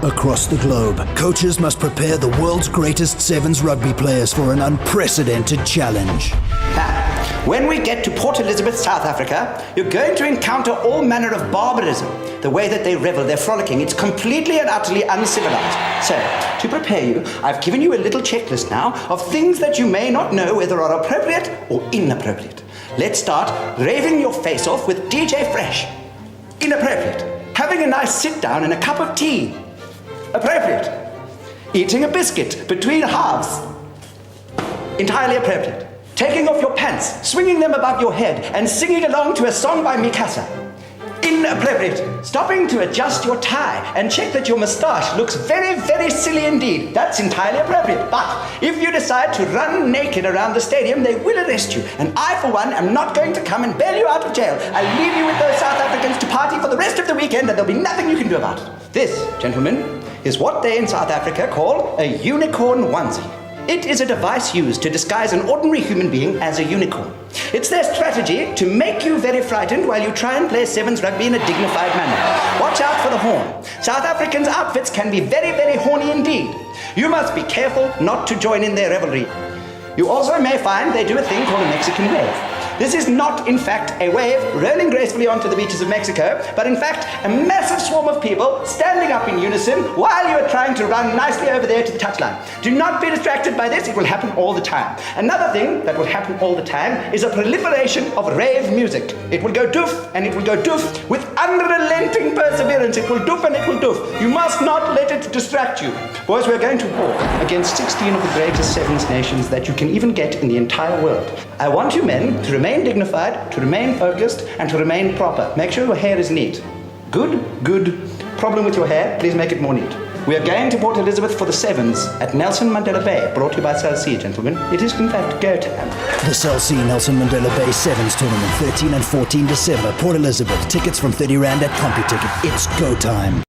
Across the globe, coaches must prepare the world's greatest 7's rugby players for an unprecedented challenge. Now, when we get to Port Elizabeth, South Africa, you're going to encounter all manner of barbarism. The way that they revel, they're frolicking, it's completely and utterly uncivilized. So, to prepare you, I've given you a little checklist now of things that you may not know whether are appropriate or inappropriate. Let's start raving your face off with DJ Fresh. Inappropriate. Having a nice sit down and a cup of tea. Appropriate. Eating a biscuit between halves. Entirely appropriate. Taking off your pants, swinging them above your head, and singing along to a song by Mikasa. Inappropriate. Stopping to adjust your tie and check that your moustache looks very, very silly indeed. That's entirely appropriate. But if you decide to run naked around the stadium, they will arrest you. And I, for one, am not going to come and bail you out of jail. I'll leave you with those South Africans to party for the rest of the weekend, and there'll be nothing you can do about it. This, gentlemen, is what they in South Africa call a unicorn onesie. It is a device used to disguise an ordinary human being as a unicorn. It's their strategy to make you very frightened while you try and play 7's rugby in a dignified manner. Watch out for the horn. South Africans' outfits can be very, very horny indeed. You must be careful not to join in their revelry. You also may find they do a thing called a Mexican wave. This is not, in fact, a wave rolling gracefully onto the beaches of Mexico, but in fact, a massive swarm of people standing up in unison while you are trying to run nicely over there to the touchline. Do not be distracted by this, it will happen all the time. Another thing that will happen all the time is a proliferation of rave music. It will go doof, and it will go doof with unrelenting perseverance. It will doof and it will doof. You must not let it distract you. Boys, we're going to war against 16 of the greatest 7's nations that you can even get in the entire world. I want you men to remain dignified, to remain focused, and to remain proper. Make sure your hair is neat. Good, good. Problem with your hair, please make it more neat. We are going to Port Elizabeth for the 7's at Nelson Mandela Bay, brought to you by SARU, gentlemen. It is, in fact, go time. The SARU Nelson Mandela Bay 7's tournament, 13 and 14 December, Port Elizabeth. Tickets from 30 Rand at CompuTicket. It's go time.